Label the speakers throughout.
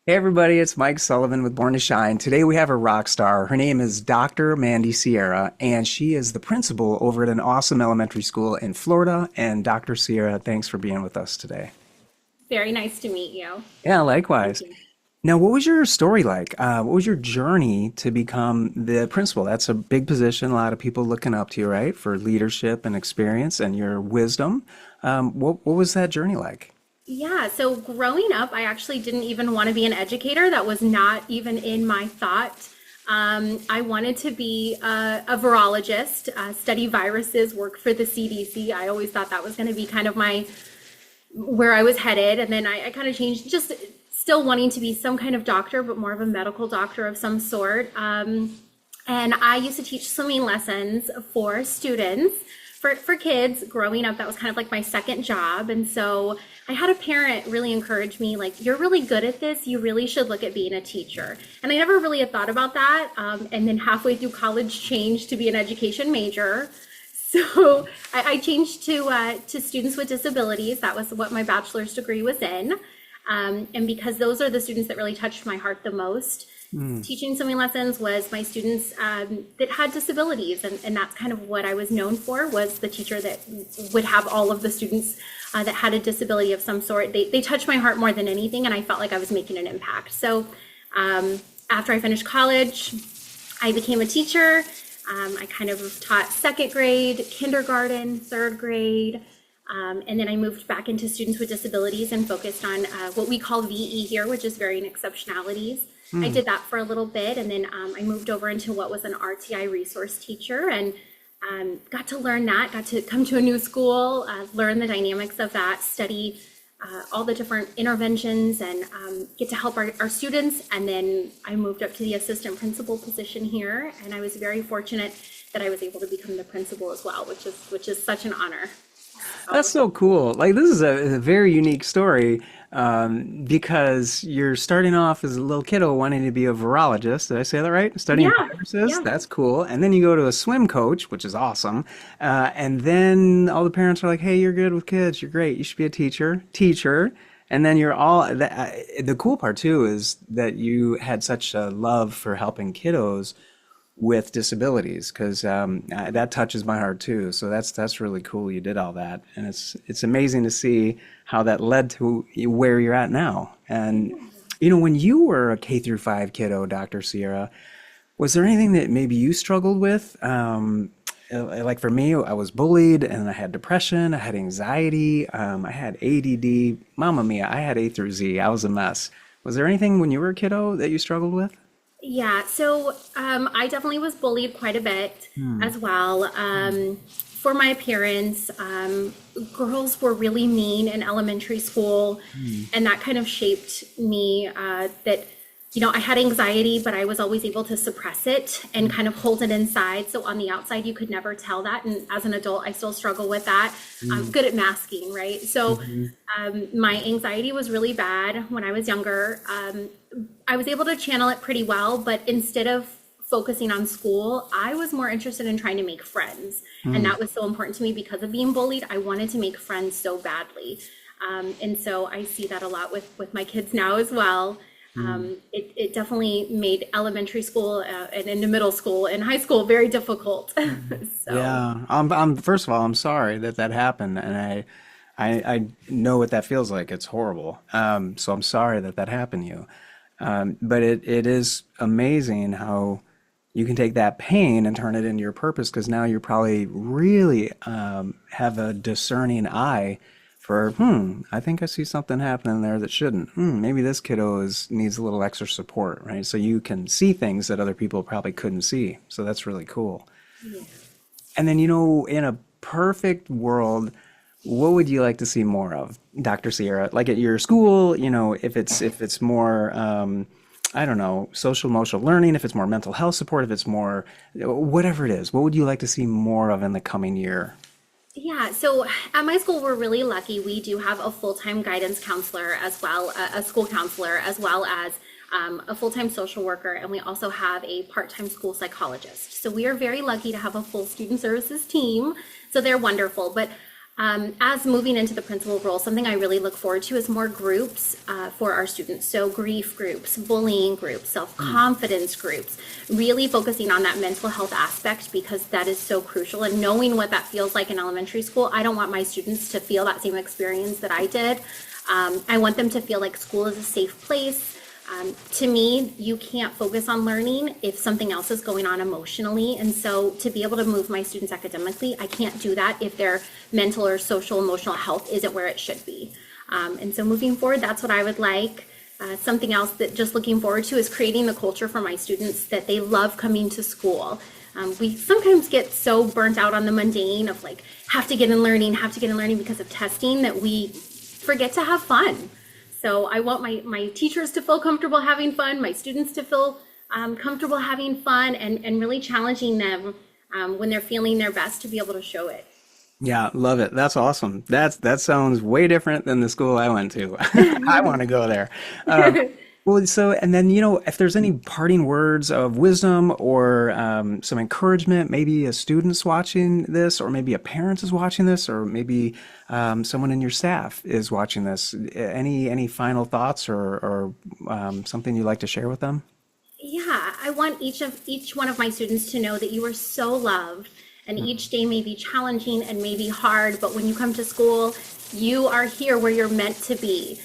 Speaker 1: Hey everybody, it's Mike Sullivan with Born to Shine. Today we have a rock star. Her name is Dr. Mandy Sierra, and she is the principal over at an awesome elementary school in Florida. And Dr. Sierra, thanks for being with us today.
Speaker 2: Very nice to meet you.
Speaker 1: Yeah,
Speaker 2: Thank
Speaker 1: likewise.
Speaker 2: you.
Speaker 1: Now, what was your story like? What was your journey to become the principal? That's a big position. A lot of people looking up to you, right, for leadership and experience and your wisdom. What was that journey like?
Speaker 2: Yeah, so growing up, I actually didn't even want to be an educator. That was not even in my thought. I wanted to be a virologist, study viruses, work for the CDC. I always thought that was going to be kind of my where I was headed. And then I kind of changed, just still wanting to be some kind of doctor, but more of a medical doctor of some sort. And I used to teach swimming lessons for students, for kids growing up. That was kind of like my second job. And so I had a parent really encourage me, like, you're really good at this. You really should look at being a teacher. And I never really had thought about that. And then halfway through college, changed to be an education major. So I changed to students with disabilities. That was what my bachelor's degree was in. And because those are the students that really touched my heart the most, teaching swimming lessons was my students that had disabilities. And that's kind of what I was known for, was the teacher that would have all of the students that had a disability of some sort. They touched my heart more than anything, and I felt like I was making an impact. So after I finished college, I became a teacher. I kind of taught second grade, kindergarten, third grade, and then I moved back into students with disabilities and focused on what we call VE here, which is varying exceptionalities. I did that for a little bit, and then I moved over into what was an RTI resource teacher, and got to learn that, got to come to a new school, learn the dynamics of that, study all the different interventions, and get to help our students. And then I moved up to the assistant principal position here, and I was very fortunate that I was able to become the principal as well, which is such an honor.
Speaker 1: That's
Speaker 2: So,
Speaker 1: so cool. Like this is a very unique story because you're starting off as a little kiddo wanting to be a virologist. Did I say that right? Studying
Speaker 2: yeah,
Speaker 1: viruses.
Speaker 2: yeah.
Speaker 1: That's cool. And then you go to a swim coach, which is awesome. And then all the parents are like, "Hey, you're good with kids. You're great. You should be a teacher." Teacher. And then you're all the cool part too is that you had such a love for helping kiddos with disabilities because that touches my heart too. So that's really cool. You did all that, and it's amazing to see how that led to where you're at now. And when you were a K through 5 kiddo, Dr. Sierra, was there anything that maybe you struggled with? Like for me, I was bullied, and I had depression, I had anxiety, I had ADD. Mamma mia, I had A through Z. I was a mess. Was there anything when you were a kiddo that you struggled with?
Speaker 2: Yeah, so I definitely was bullied quite a bit as well. For my appearance, girls were really mean in elementary school, and that kind of shaped me. I had anxiety, but I was always able to suppress it and kind of hold it inside. So on the outside, you could never tell that. And as an adult, I still struggle with that. I'm good at masking, right? So my anxiety was really bad when I was younger. I was able to channel it pretty well, but instead of focusing on school, I was more interested in trying to make friends. And that was so important to me because of being bullied. I wanted to make friends so badly. And so I see that a lot with my kids now as well. It definitely made elementary school and into middle school and high school very difficult. So,
Speaker 1: Yeah, first of all, I'm sorry that that happened, and I know what that feels like. It's horrible. So I'm sorry that that happened to you. But it is amazing how you can take that pain and turn it into your purpose because now you're probably really have a discerning eye for, I think I see something happening there that shouldn't. Maybe this kiddo needs a little extra support, right? So you can see things that other people probably couldn't see. So that's really cool.
Speaker 2: yeah.
Speaker 1: And then, in a perfect world, what would you like to see more of, Dr. Sierra? Like at your school, if it's more, I don't know, social emotional learning, if it's more mental health support, if it's more, whatever it is, what would you like to see more of in the coming year?
Speaker 2: Yeah, so at my school, we're really lucky. We do have a full-time guidance counselor as well, a school counselor, as well as a full-time social worker, and we also have a part-time school psychologist. So we are very lucky to have a full student services team. So they're wonderful. But As moving into the principal role, something I really look forward to is more groups for our students. So grief groups, bullying groups, self-confidence groups, really focusing on that mental health aspect because that is so crucial. And knowing what that feels like in elementary school, I don't want my students to feel that same experience that I did. I want them to feel like school is a safe place. To me, you can't focus on learning if something else is going on emotionally. And so to be able to move my students academically, I can't do that if their mental or social emotional health isn't where it should be. And so moving forward, that's what I would like. Something else that just looking forward to is creating the culture for my students that they love coming to school. We sometimes get so burnt out on the mundane of like, have to get in learning because of testing that we forget to have fun. So I want my teachers to feel comfortable having fun, my students to feel comfortable having fun, and really challenging them when they're feeling their best to be able to show it.
Speaker 1: Yeah, love it. That's awesome. That sounds way different than the school I went to. I want to go there. Well, so, and then, if there's any parting words of wisdom or some encouragement, maybe a student's watching this, or maybe a parent is watching this, or maybe someone in your staff is watching this. Any final thoughts or something you'd like to share with them?
Speaker 2: Yeah, I want each one of my students to know that you are so loved, and each day may be challenging and may be hard, but when you come to school, you are here where you're meant to be.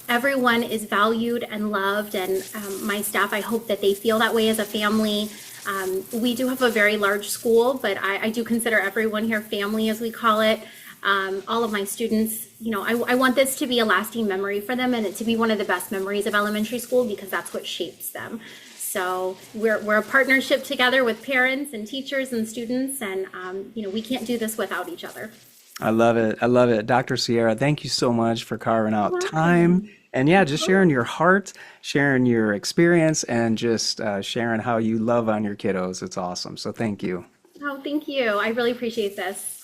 Speaker 2: Everyone is valued and loved, and my staff, I hope that they feel that way as a family. We do have a very large school, but I do consider everyone here family, as we call it. All of my students, I want this to be a lasting memory for them and it to be one of the best memories of elementary school because that's what shapes them. So we're a partnership together with parents and teachers and students, and we can't do this without each other.
Speaker 1: I love it. I love it. Dr. Sierra, thank you so much for carving
Speaker 2: You're
Speaker 1: out
Speaker 2: welcome.
Speaker 1: time and yeah, just sharing your heart, sharing your experience, and just sharing how you love on your kiddos. It's awesome. So thank you.
Speaker 2: Oh, thank you. I really appreciate this.